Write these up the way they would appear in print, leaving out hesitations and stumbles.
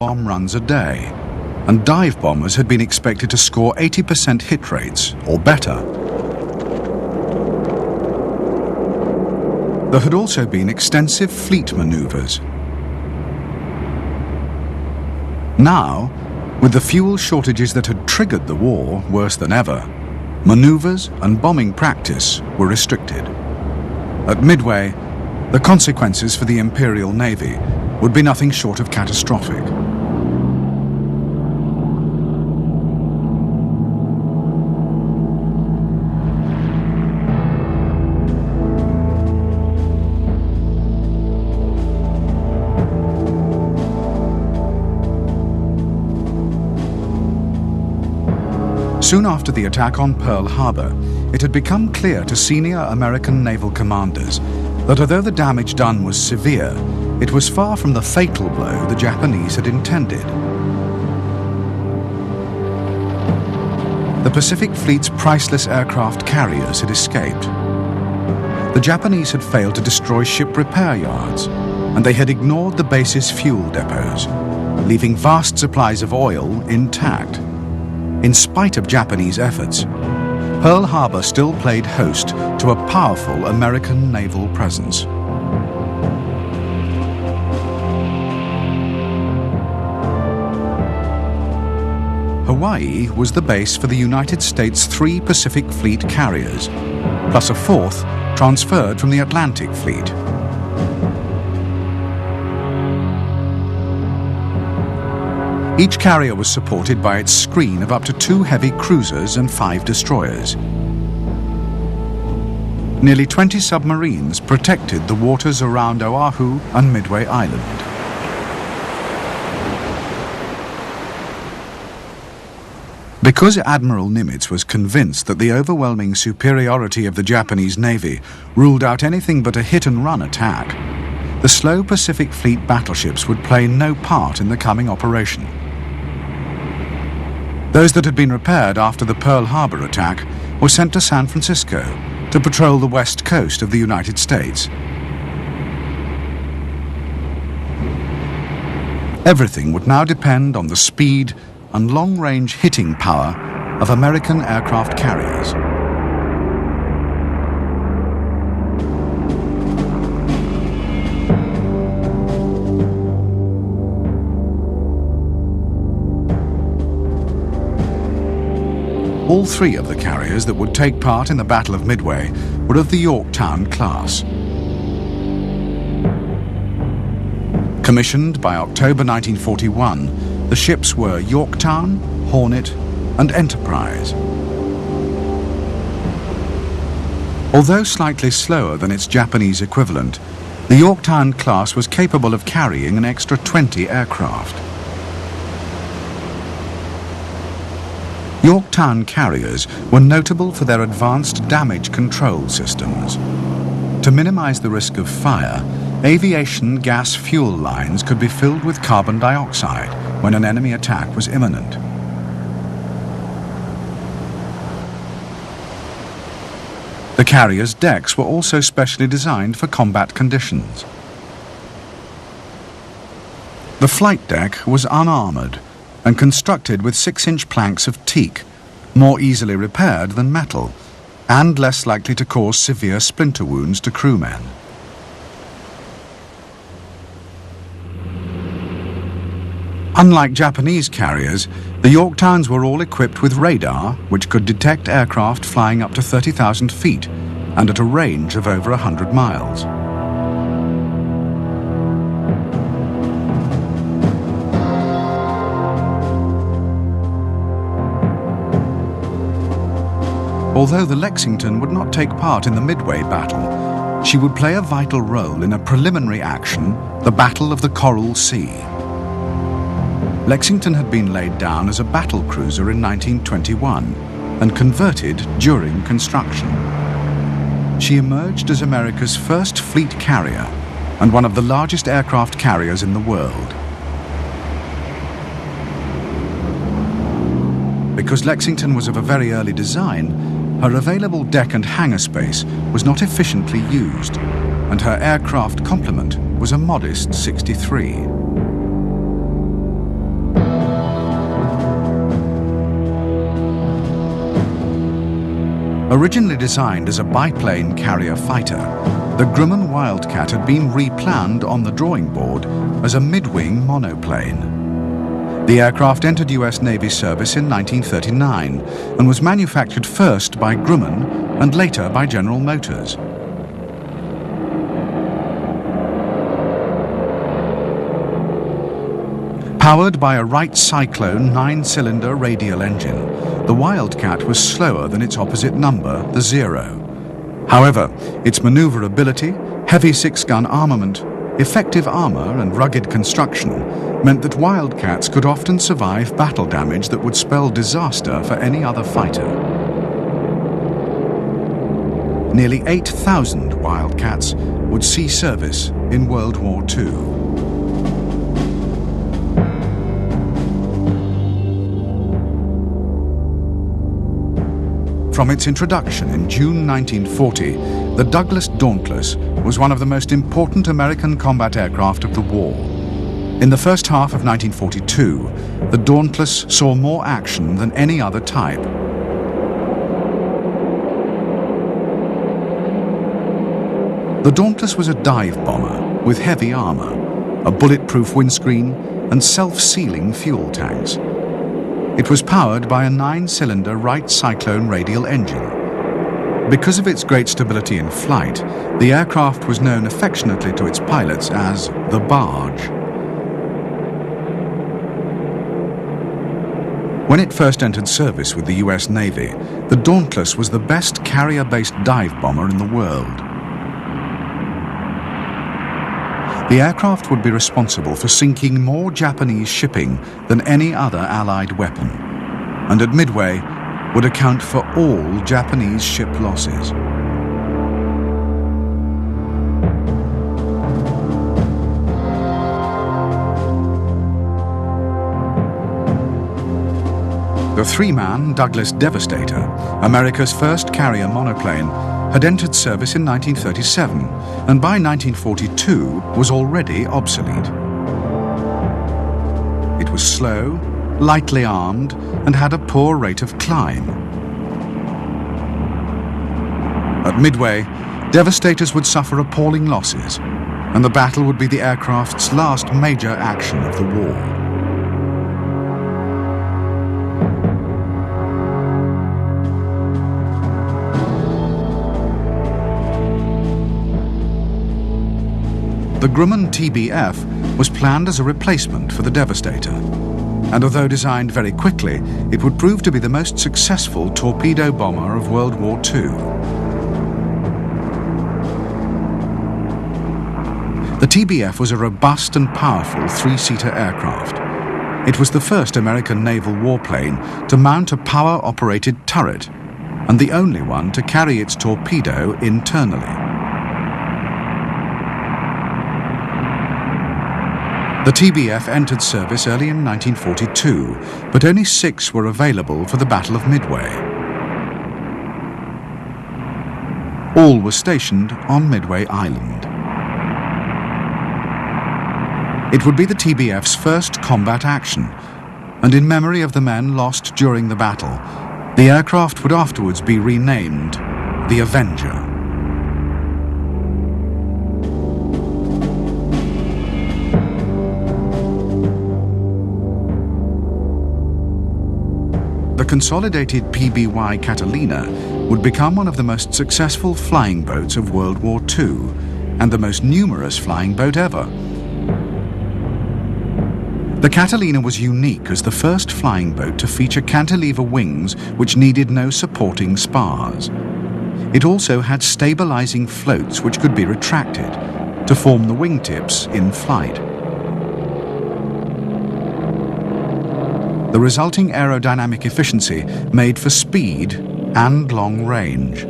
bomb runs a day, and dive bombers had been expected to score 80% hit rates or better. There had also been extensive fleet maneuvers. Now, with the fuel shortages that had triggered the war worse than ever, maneuvers and bombing practice were restricted. At Midway, the consequences for the Imperial Navy would be nothing short of catastrophic. Soon after the attack on Pearl Harbor, it had become clear to senior American naval commanders that although the damage done was severe, it was far from the fatal blow the Japanese had intended. The Pacific Fleet's priceless aircraft carriers had escaped. The Japanese had failed to destroy ship repair yards, and they had ignored the base's fuel depots, leaving vast supplies of oil intact. In spite of Japanese efforts, Pearl Harbor still played host to a powerful American naval presence. Hawaii was the base for the United States' 3 Pacific Fleet carriers, plus a 4th transferred from the Atlantic Fleet. Each carrier was supported by its screen of up to 2 heavy cruisers and 5 destroyers. Nearly 20 submarines protected the waters around Oahu and Midway Island. Because Admiral Nimitz was convinced that the overwhelming superiority of the Japanese Navy ruled out anything but a hit-and-run attack, the slow Pacific Fleet battleships would play no part in the coming operation. Those that had been repaired after the Pearl Harbor attack were sent to San Francisco to patrol the west coast of the United States. Everything would now depend on the speed and long-range hitting power of American aircraft carriers. All 3 of the carriers that would take part in the Battle of Midway were of the Yorktown class. Commissioned by October 1941, the ships were Yorktown, Hornet, and Enterprise. Although slightly slower than its Japanese equivalent, the Yorktown class was capable of carrying an extra 20 aircraft. Yorktown carriers were notable for their advanced damage control systems. To minimize the risk of fire, aviation gas fuel lines could be filled with carbon dioxide when an enemy attack was imminent. The carriers' decks were also specially designed for combat conditions. The flight deck was unarmored and constructed with 6-inch planks of teak, more easily repaired than metal, and less likely to cause severe splinter wounds to crewmen. Unlike Japanese carriers, the Yorktowns were all equipped with radar, which could detect aircraft flying up to 30,000 feet and at a range of over 100 miles. Although the Lexington would not take part in the Midway battle, she would play a vital role in a preliminary action, the Battle of the Coral Sea. Lexington had been laid down as a battle cruiser in 1921 and converted during construction. She emerged as America's first fleet carrier and one of the largest aircraft carriers in the world. Because Lexington was of a very early design, her available deck and hangar space was not efficiently used, and her aircraft complement was a modest 63. Originally designed as a biplane carrier fighter, the Grumman Wildcat had been replanned on the drawing board as a mid-wing monoplane. The aircraft entered US Navy service in 1939 and was manufactured first by Grumman and later by General Motors. Powered by a Wright Cyclone 9-cylinder radial engine, the Wildcat was slower than its opposite number, the Zero. However, its maneuverability, heavy 6-gun armament, effective armor and rugged construction meant that Wildcats could often survive battle damage that would spell disaster for any other fighter. Nearly 8,000 Wildcats would see service in World War II. From its introduction in June 1940, the Douglas Dauntless was one of the most important American combat aircraft of the war. In the first half of 1942, the Dauntless saw more action than any other type. The Dauntless was a dive bomber with heavy armor, a bulletproof windscreen, and self-sealing fuel tanks. It was powered by a 9-cylinder Wright Cyclone radial engine. Because of its great stability in flight, the aircraft was known affectionately to its pilots as the Barge. When it first entered service with the US Navy, the Dauntless was the best carrier-based dive bomber in the world. The aircraft would be responsible for sinking more Japanese shipping than any other Allied weapon, and at Midway would account for all Japanese ship losses. The 3-man Douglas Devastator, America's first carrier monoplane, had entered service in 1937 and by 1942 was already obsolete. It was slow, lightly armed, and had a poor rate of climb. At Midway, Devastators would suffer appalling losses, and the battle would be the aircraft's last major action of the war. The Grumman TBF was planned as a replacement for the Devastator, and although designed very quickly, it would prove to be the most successful torpedo bomber of World War II. The TBF was a robust and powerful 3-seater aircraft. It was the first American naval warplane to mount a power-operated turret, and the only one to carry its torpedo internally. The TBF entered service early in 1942, but only 6 were available for the Battle of Midway. All were stationed on Midway Island. It would be the TBF's first combat action, and in memory of the men lost during the battle, the aircraft would afterwards be renamed the Avenger. The consolidated PBY Catalina would become one of the most successful flying boats of World War II and the most numerous flying boat ever. The Catalina was unique as the first flying boat to feature cantilever wings which needed no supporting spars. It also had stabilizing floats which could be retracted to form the wingtips in flight. The resulting aerodynamic efficiency made for speed and long range.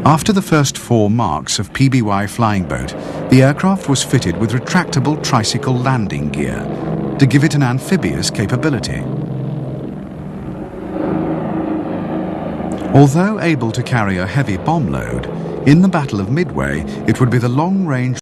After the first 4 marks of PBY flying boat, the aircraft was fitted with retractable tricycle landing gear to give it an amphibious capability. Although able to carry a heavy bomb load, in the Battle of Midway it would be the long-range